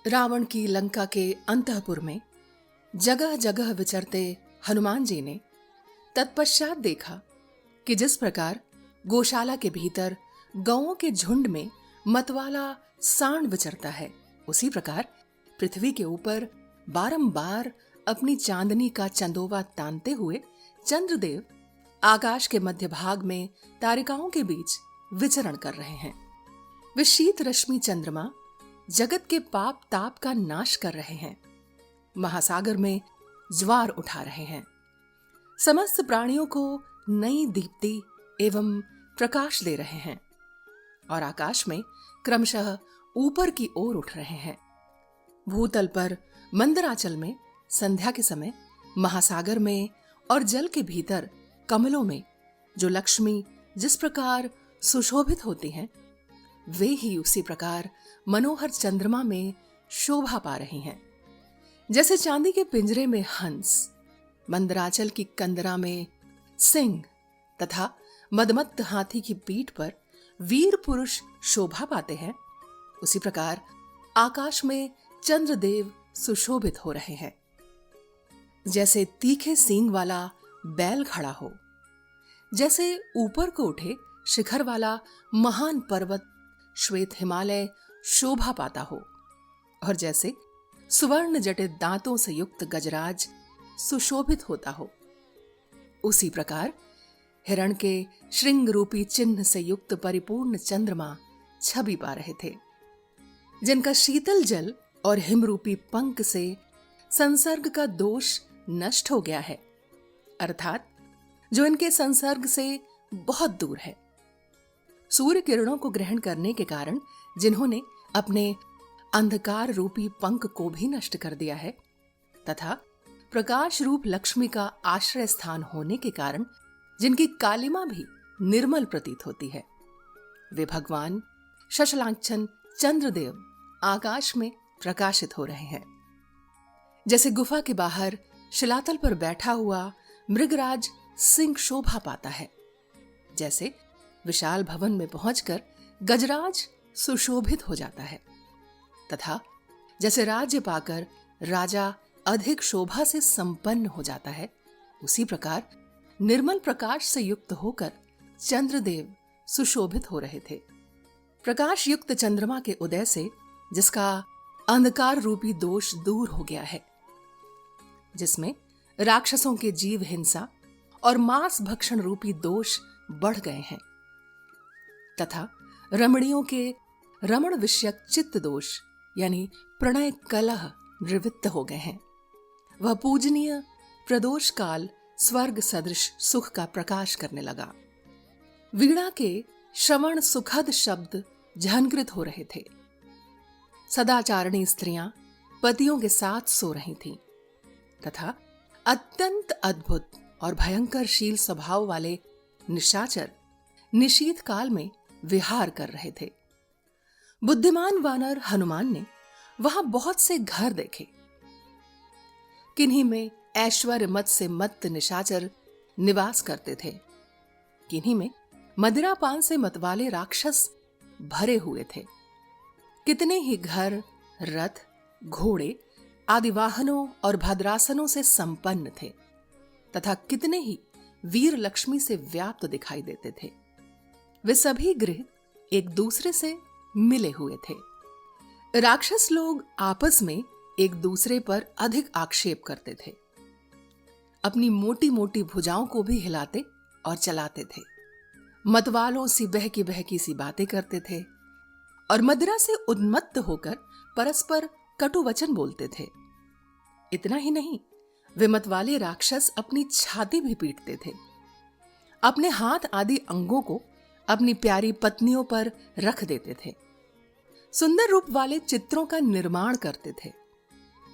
रावण की लंका के अंतःपुर में जगह जगह विचरते हनुमान जी ने तत्पश्चात देखा कि जिस प्रकार गौशाला के भीतर गौओं के झुंड में मतवाला सांड विचरता है, उसी प्रकार पृथ्वी के ऊपर बारंबार अपनी चांदनी का चंदोवा तानते हुए चंद्रदेव आकाश के मध्य भाग में तारिकाओं के बीच विचरण कर रहे हैं। वे शीत रश्मि चंद्रमा जगत के पाप ताप का नाश कर रहे हैं, महासागर में ज्वार उठा रहे हैं, समस्त प्राणियों को नई दीप्ति एवं प्रकाश दे रहे हैं और आकाश में क्रमशः ऊपर की ओर उठ रहे हैं। भूतल पर मंदराचल में संध्या के समय, महासागर में और जल के भीतर कमलों में जो लक्ष्मी जिस प्रकार सुशोभित होती हैं, वे ही उसी प्रकार मनोहर चंद्रमा में शोभा पा रही हैं। जैसे चांदी के पिंजरे में हंस, मंदराचल की कंदरा में सिंह तथा मदमत्त हाथी की पीठ पर वीर पुरुष शोभा पाते हैं, उसी प्रकार आकाश में चंद्रदेव सुशोभित हो रहे हैं। जैसे तीखे सींग वाला बैल खड़ा हो, जैसे ऊपर को उठे शिखर वाला महान पर्वत श्वेत हिमालय शोभा पाता हो, और जैसे सुवर्ण जटित दांतों से युक्त गजराज सुशोभित होता हो, उसी प्रकार हिरण के श्रृंग रूपी चिन्ह से युक्त परिपूर्ण चंद्रमा छवि पा रहे थे, जिनका शीतल जल और हिमरूपी पंख से संसर्ग का दोष नष्ट हो गया है, अर्थात जो इनके संसर्ग से बहुत दूर है। सूर्य किरणों को ग्रहण करने के कारण जिन्होंने अपने अंधकार रूपी पंख को भी नष्ट कर दिया है, तथा प्रकाश रूप लक्ष्मी का आश्रय स्थान होने के कारण जिनकी कालिमा भी निर्मल प्रतीत होती है, वे भगवान शशलांचन चंद्रदेव आकाश में प्रकाशित हो रहे हैं। जैसे गुफा के बाहर शिलातल पर बैठा हुआ मृगराज सिंह शोभा पाता है, जैसे विशाल भवन में पहुंचकर गजराज सुशोभित हो जाता है, तथा जैसे राज्य पाकर राजा अधिक शोभा से संपन्न हो जाता है, उसी प्रकार निर्मल प्रकाश से युक्त होकर चंद्रदेव सुशोभित हो रहे थे। प्रकाश युक्त चंद्रमा के उदय से जिसका अंधकार रूपी दोष दूर हो गया है, जिसमें राक्षसों के जीव हिंसा और मांस भक्षण रूपी दोष बढ़ गए हैं, तथा रमणियों के रमण विषयक चित्त दोष यानी प्रणय कलह निवृत्त हो गए हैं, वह पूजनीय प्रदोष काल स्वर्ग सदृश सुख का प्रकाश करने लगा। वीणा के श्रवण सुखद शब्द झनकृत हो रहे थे। सदाचारणी स्त्रियां पतियों के साथ सो रही थीं, तथा अत्यंत अद्भुत और भयंकर शील स्वभाव वाले निशाचर निशीत काल में विहार कर रहे थे। बुद्धिमान वानर हनुमान ने वहां बहुत से घर देखे, किन्हीं में ऐश्वर्य मत से मत्त निशाचर निवास करते थे, किन्हीं में मदिरा पान से मतवाले राक्षस भरे हुए थे। कितने ही घर, रथ, घोड़े आदि वाहनों और भद्रासनों से संपन्न थे, तथा कितने ही वीर लक्ष्मी से व्याप्त दिखाई देते थे। वे सभी गृह एक दूसरे से मिले हुए थे। राक्षस लोग आपस में एक दूसरे पर अधिक आक्षेप करते थे, अपनी मोटी मोटी भुजाओं को भी हिलाते और चलाते थे, मतवालों सी बहकी सी बातें करते थे और मदिरा से उन्मत्त होकर परस्पर कटु वचन बोलते थे। इतना ही नहीं, वे मतवाले राक्षस अपनी छाती भी पीटते थे, अपने हाथ आदि अंगों को अपनी प्यारी पत्नियों पर रख देते थे, सुंदर रूप वाले चित्रों का निर्माण करते थे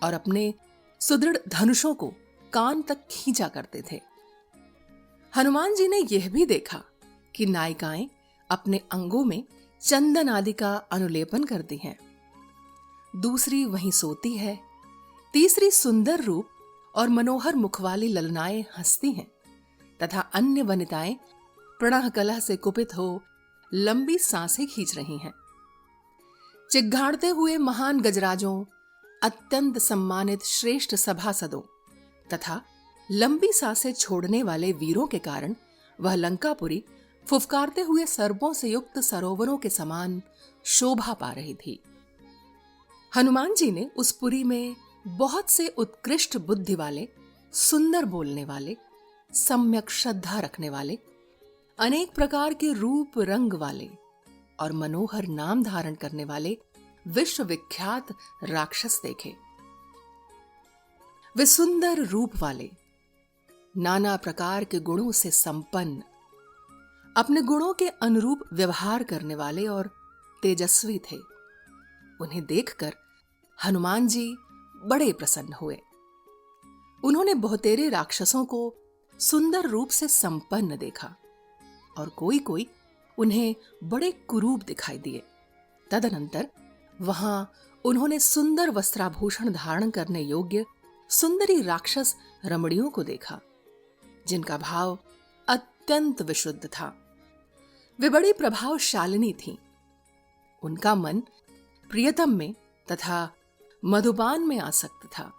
और अपने सुदृढ़ धनुषों को कान तक खींचा करते थे। हनुमान जी ने यह भी देखा कि नायिकाएं अपने अंगों में चंदन आदि का अनुलेपन करती हैं, दूसरी वहीं सोती है, तीसरी सुंदर रूप और मनोहर मुख वाली ललनाएं हंसती हैं, तथा अन्य वनिताएं प्रणह कलह से कुपित हो लंबी सांसें खींच रही हैं। चिघाड़ते हुए महान गजराजों अत्यंत सम्मानित श्रेष्ठ सभासदों तथा लंबी सांसें छोड़ने वाले वीरों के कारण वह लंकापुरी फुफकारते हुए सर्पों से युक्त सरोवरों के समान शोभा पा रही थी। हनुमान जी ने उस पुरी में बहुत से उत्कृष्ट बुद्धि वाले, सुंदर बोलने वाले, सम्यक श्रद्धा रखने वाले, अनेक प्रकार के रूप रंग वाले और मनोहर नाम धारण करने वाले विश्वविख्यात राक्षस देखे। वे सुंदर रूप वाले, नाना प्रकार के गुणों से संपन्न, अपने गुणों के अनुरूप व्यवहार करने वाले और तेजस्वी थे। उन्हें देखकर हनुमान जी बड़े प्रसन्न हुए। उन्होंने बहुतेरे राक्षसों को सुंदर रूप से संपन्न देखा और कोई कोई उन्हें बड़े कुरूप दिखाई दिए। तदनंतर वहां उन्होंने सुंदर वस्त्राभूषण धारण करने योग्य सुंदरी राक्षस रमणियों को देखा, जिनका भाव अत्यंत विशुद्ध था। वे बड़ी प्रभावशालिनी थीं। उनका मन प्रियतम में तथा मधुपान में आसक्त था।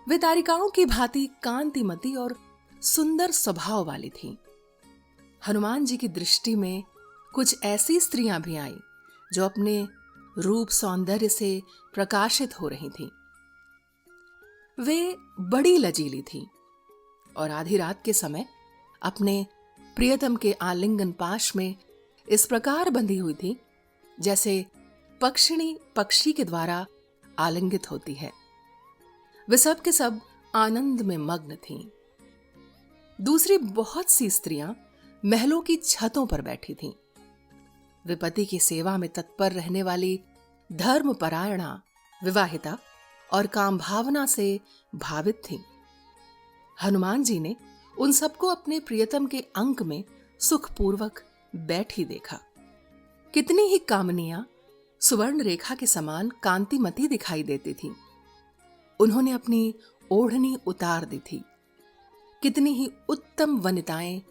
वे तारिकाओं की भांति कांतिमती और सुंदर स्वभाव वाली थीं। हनुमान जी की दृष्टि में कुछ ऐसी स्त्रियां भी आईं जो अपने रूप सौंदर्य से प्रकाशित हो रही थीं। वे बड़ी लजीली थीं और आधी रात के समय अपने प्रियतम के आलिंगन पाश में इस प्रकार बंधी हुई थी जैसे पक्षिणी पक्षी के द्वारा आलिंगित होती है। वे सब के सब आनंद में मग्न थीं। दूसरी बहुत सी स्त्रियां महलों की छतों पर बैठी थीं। वे पति की सेवा में तत्पर रहने वाली धर्मपरायणा, विवाहिता और काम भावना से भावित थीं। हनुमान जी ने उन सबको अपने प्रियतम के अंक में सुखपूर्वक बैठी देखा। कितनी ही कामनियां सुवर्ण रेखा के समान कांतिमती दिखाई देती थीं। उन्होंने अपनी ओढ़नी उतार दी थी। कितनी ही उत्तम वनिताएं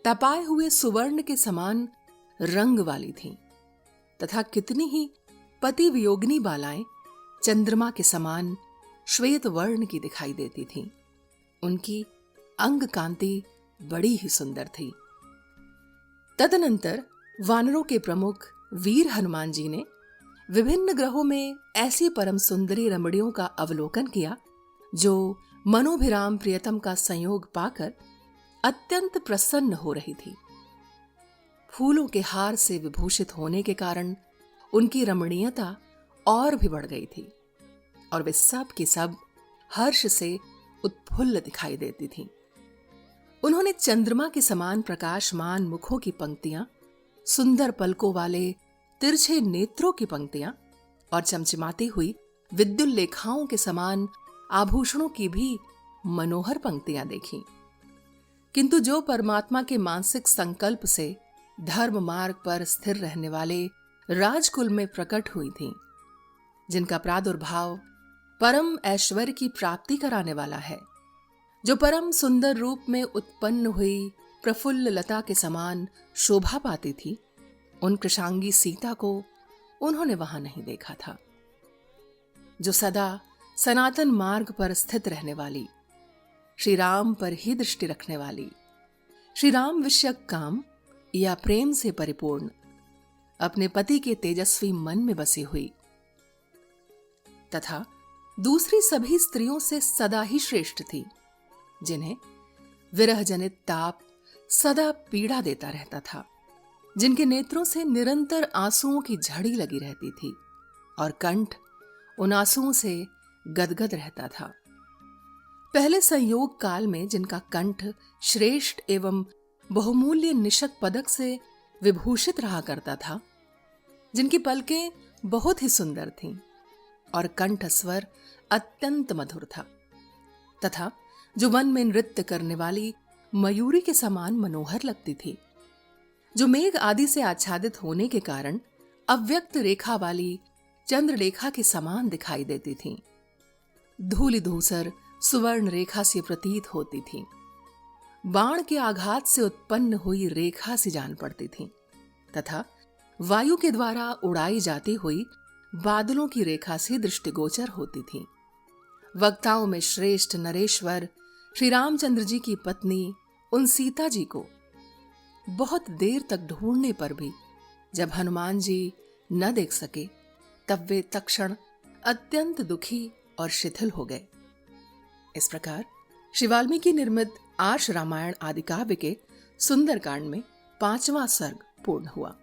तपाए हुए सुवर्ण के समान रंग वाली थीं तथा कितनी ही पति वियोगिनी बालाएं चंद्रमा के समान श्वेत वर्ण की दिखाई देती थीं। उनकी अंग कांति बड़ी ही सुंदर थी। तदनंतर वानरों के प्रमुख वीर हनुमान जी ने विभिन्न ग्रहों में ऐसी परम सुंदरी रमणियों का अवलोकन किया जो मनोभिराम प्रियतम का संयोग पाकर अत्यंत प्रसन्न हो रही थी। फूलों के हार से विभूषित होने के कारण उनकी रमणीयता और भी बढ़ गई थी और वे सब की सब हर्ष से उत्फुल्ल दिखाई देती थीं। उन्होंने चंद्रमा के समान प्रकाशमान मुखों की पंक्तियां, सुंदर पलकों वाले तिरछे नेत्रों की पंक्तियां और चमचमाती हुई विद्युल लेखाओं के समान आभूषणों की भी मनोहर पंक्तियां देखीं। किंतु जो परमात्मा के मानसिक संकल्प से धर्म मार्ग पर स्थिर रहने वाले राजकुल में प्रकट हुई थीं, जिनका प्रादुर्भाव परम ऐश्वर्य की प्राप्ति कराने वाला है, जो परम सुंदर रूप में उत्पन्न हुई प्रफुल्ल लता के समान शोभा पाती थी, उन कृशांगी सीता को उन्होंने वहां नहीं देखा था। जो सदा सनातन मार्ग पर स्थित रहने वाली, श्री राम पर ही दृष्टि रखने वाली, श्री राम विषयक काम या प्रेम से परिपूर्ण अपने पति के तेजस्वी मन में बसी हुई तथा दूसरी सभी स्त्रियों से सदा ही श्रेष्ठ थी, जिन्हें विरह जनित ताप सदा पीड़ा देता रहता था, जिनके नेत्रों से निरंतर आंसुओं की झड़ी लगी रहती थी और कंठ उन आंसुओं से गदगद रहता था। पहले संयोग काल में जिनका कंठ श्रेष्ठ एवं बहुमूल्य निषक पदक से विभूषित रहा करता था, जिनकी पलकें बहुत ही सुंदर थीं और कंठ स्वर अत्यंत मधुर था तथा जो वन में नृत्य करने वाली मयूरी के समान मनोहर लगती थी, जो मेघ आदि से आच्छादित होने के कारण अव्यक्त रेखा वाली चंद्रलेखा के समान दिखाई देती थीं, धूलि धूसर सुवर्ण रेखा से प्रतीत होती थीं, बाण के आघात से उत्पन्न हुई रेखा से जान पड़ती थीं तथा वायु के द्वारा उड़ाई जाती हुई बादलों की रेखा से दृष्टिगोचर होती थीं। वक्ताओं में श्रेष्ठ नरेश्वर श्री रामचंद्र जी की पत्नी उन सीता जी को बहुत देर तक ढूंढने पर भी जब हनुमान जी न देख सके, तब वे तत्क्षण अत्यंत दुखी और शिथिल हो गए। इस प्रकार श्री वाल्मीकि निर्मित आर्ष रामायण आदि काव्य के सुंदरकांड में 5वां सर्ग पूर्ण हुआ।